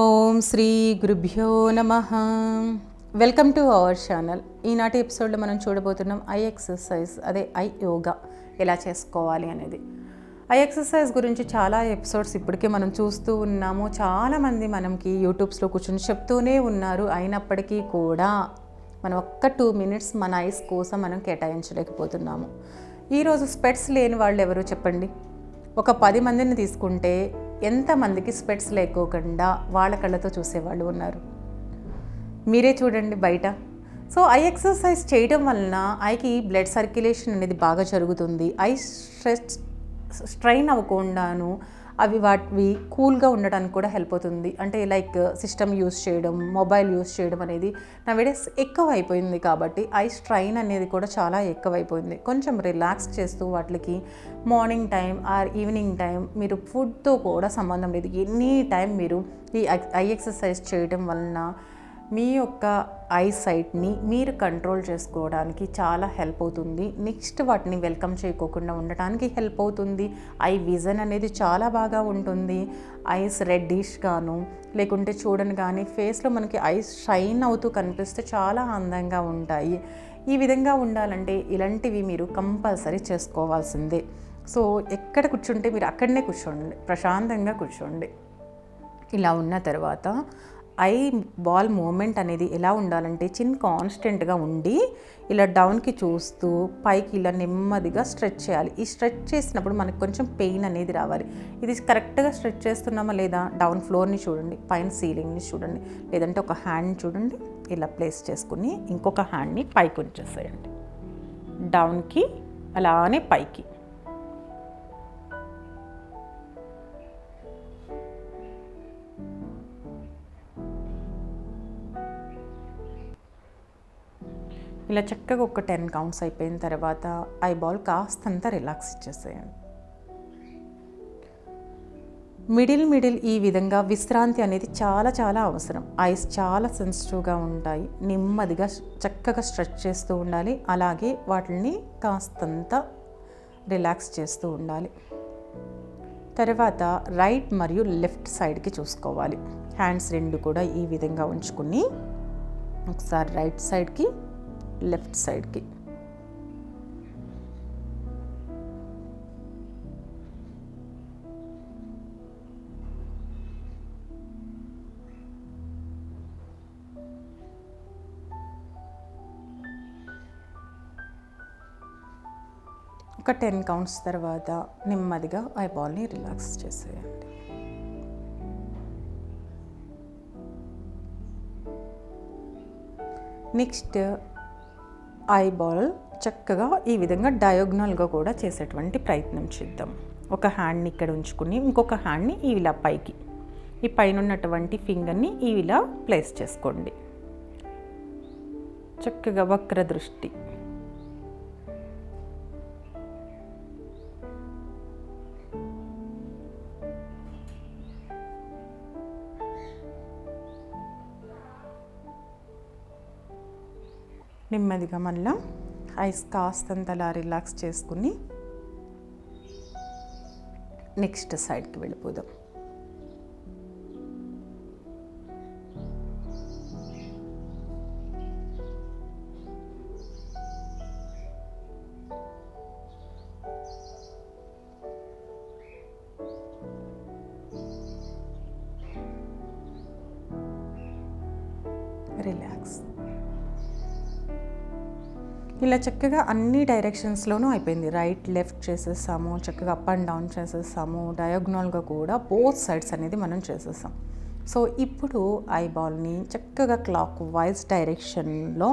ఓం శ్రీ గురుభ్యో నమః. Welcome to our channel. ఈనాటి ఎపిసోడ్లో మనం చూడబోతున్నాం ఐ ఎక్సర్సైజ్, అదే ఐ యోగా ఎలా చేసుకోవాలి అనేది. ఐ ఎక్సర్సైజ్ గురించి చాలా ఎపిసోడ్స్ ఇప్పటికే మనం చూస్తూ ఉన్నాము. చాలామంది మనకి యూట్యూబ్స్లో కూర్చొని చెప్తూనే ఉన్నారు. అయినప్పటికీ కూడా మనం ఒక్క 2 minutes మన ఐస్ కోసం మనం కేటాయించలేకపోతున్నాము. ఈరోజు స్పెట్స్ లేని వాళ్ళు ఎవరు చెప్పండి? ఒక 10 మందిని తీసుకుంటే ఎంతమందికి స్పెట్స్ లేకోకుండా వాళ్ళ కళ్ళతో చూసేవాళ్ళు ఉన్నారు? మీరే చూడండి బయట. సో ఐ ఎక్సర్సైజ్ చేయడం వలన ఐకి బ్లడ్ సర్క్యులేషన్ అనేది బాగా జరుగుతుంది. ఐ స్ట్రెయిన్ అవ్వకుండాను వాటివి కూల్గా ఉండడానికి కూడా హెల్ప్ అవుతుంది. అంటే లైక్ సిస్టమ్ యూస్ చేయడం, మొబైల్ యూస్ చేయడం అనేది నవేడేస్ ఎక్కువ అయిపోయింది. కాబట్టి ఐ స్ట్రెయిన్ అనేది కూడా చాలా ఎక్కువైపోయింది. కొంచెం రిలాక్స్ చేస్తూ వాటికి morning time or evening time మీరు ఫుడ్తో కూడా సంబంధం లేదు, ఎనీ టైం మీరు ఈ ఐ ఎక్సర్సైజ్ చేయడం వలన మీ యొక్క ఐ సైట్ని మీరు కంట్రోల్ చేసుకోవడానికి చాలా హెల్ప్ అవుతుంది. నెక్స్ట్ వాటిని వెల్కమ్ చేయకోకుండా ఉండటానికి హెల్ప్ అవుతుంది. ఐ విజన్ అనేది చాలా బాగా ఉంటుంది. ఐస్ రెడ్డిష్గాను లేకుంటే చూడని కానీ ఫేస్లో మనకి ఐస్ షైన్ అవుతూ కనిపిస్తే చాలా అందంగా ఉంటాయి. ఈ విధంగా ఉండాలంటే ఇలాంటివి మీరు కంపల్సరీ చేసుకోవాల్సిందే. సో ఎక్కడ కూర్చుంటే మీరు అక్కడనే కూర్చోండి, ప్రశాంతంగా కూర్చోండి. ఇలా ఉన్న తర్వాత ఐ బాల్ మూమెంట్ అనేది ఎలా ఉండాలంటే చిన్ కాన్స్టెంట్గా ఉండి ఇలా డౌన్కి చూస్తూ పైకి ఇలా నెమ్మదిగా స్ట్రెచ్ చేయాలి. ఈ స్ట్రెచ్ చేసినప్పుడు మనకు కొంచెం పెయిన్ అనేది రావాలి. ఇది కరెక్ట్గా స్ట్రెచ్ చేస్తున్నామా లేదా? డౌన్ ఫ్లోర్ని చూడండి, పైన సీలింగ్ని చూడండి, లేదంటే ఒక హ్యాండ్ చూడండి ఇలా ప్లేస్ చేసుకుని ఇంకొక హ్యాండ్ని పైకి ఉంచేసేయండి. డౌన్కి అలానే పైకి. ఇలా చక్కగా ఒక 10 counts అయిపోయిన తర్వాత ఐ బాల్ కాస్తంత రిలాక్స్ ఇచ్చేసేయండి. మిడిల్ ఈ విధంగా విశ్రాంతి అనేది చాలా చాలా అవసరం. ఐస్ చాలా సెన్సిటివ్గా ఉంటాయి. నెమ్మదిగా చక్కగా స్ట్రెచ్ చేస్తూ ఉండాలి. అలాగే వాటిని కాస్తంత రిలాక్స్ చేస్తూ ఉండాలి. తర్వాత రైట్ మరియు లెఫ్ట్ సైడ్కి చూసుకోవాలి. హ్యాండ్స్ రెండు కూడా ఈ విధంగా ఉంచుకుని ఒకసారి రైట్ సైడ్కి, లెఫ్ట్ సైడ్కి. ఒక 10 counts తర్వాత నెమ్మదిగా ఐ బాల్ని రిలాక్స్ చేసేయండి. నెక్స్ట్ ఐ బాల్ చక్కగా ఈ విధంగా డయాగ్నల్గా కూడా చేసేటువంటి ప్రయత్నం చేద్దాం. ఒక హ్యాండ్ని ఇక్కడ ఉంచుకుని ఇంకొక హ్యాండ్ని ఇలా పైకి, ఈ పైన ఉన్నటువంటి ఫింగర్ని ఇలా ప్లేస్ చేసుకోండి. చక్కగా వక్ర దృష్టి. నెమ్మదిగా మళ్ళీ ఐస్ కాస్తంత అలా రిలాక్స్ చేసుకుని నెక్స్ట్ సైడ్కి వెళ్ళిపోదాం. రిలాక్స్. ఇలా చక్కగా అన్ని డైరెక్షన్స్లోనూ అయిపోయింది. రైట్ లెఫ్ట్ చేసేసాము, చక్కగా అప్ అండ్ డౌన్ చేసేసాము, డయాగ్నల్గా కూడా బోత్ సైడ్స్ అనేది మనం చేసేసాం. సో ఇప్పుడు ఐ బాల్ని చక్కగా క్లాక్ వైజ్ డైరెక్షన్లో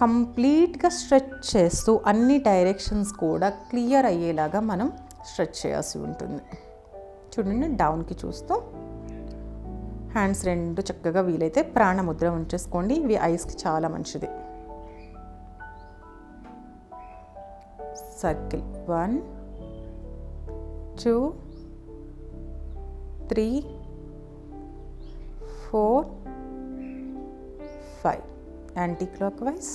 కంప్లీట్గా స్ట్రెచ్ చేస్తూ అన్ని డైరెక్షన్స్ కూడా క్లియర్ అయ్యేలాగా మనం స్ట్రెచ్ చేయాల్సి ఉంటుంది. చూడండి, డౌన్కి చూస్తూ హ్యాండ్స్ రెండు చక్కగా వీలైతే ప్రాణముద్ర ఉంచేసుకోండి. ఇవి ఐస్కి చాలా మంచిది. Circle 1 2 3 4 5 anticlockwise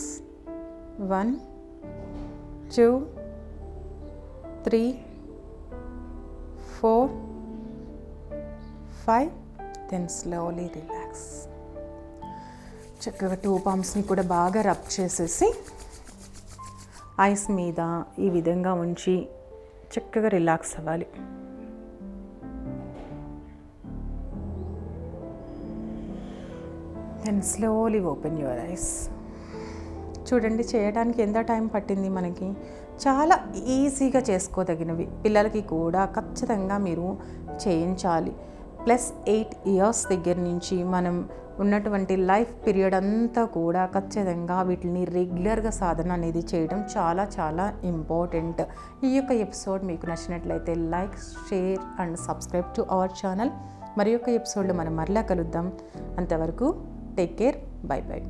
1 2 3 4 5 then slowly relax. చక్కగా 2 పామ్స్ని కూడా బాగా రబ్ చేసేసి ఐస్ మీద ఈ విధంగా ఉంచి చక్కగా రిలాక్స్ అవ్వాలి. Then slowly open your eyes. చూడండి, చేయడానికి ఎంత టైం పట్టింది మనకి. చాలా ఈజీగా చేసుకోదగినవి, పిల్లలకి కూడా ఖచ్చితంగా మీరు చేయించాలి. +8 ఇయర్స్ దగ్గర నుంచి మనం ఉన్నటువంటి లైఫ్ పీరియడ్ అంతా కూడా ఖచ్చితంగా వీటిని రెగ్యులర్గా సాధన అనేది చేయడం చాలా చాలా ఇంపార్టెంట్. ఈ యొక్క ఎపిసోడ్ మీకు నచ్చినట్లయితే like, share and subscribe to our channel. మరి యొక్క ఎపిసోడ్లో మనం మరలా కలుద్దాం. అంతవరకు టేక్ కేర్. By by.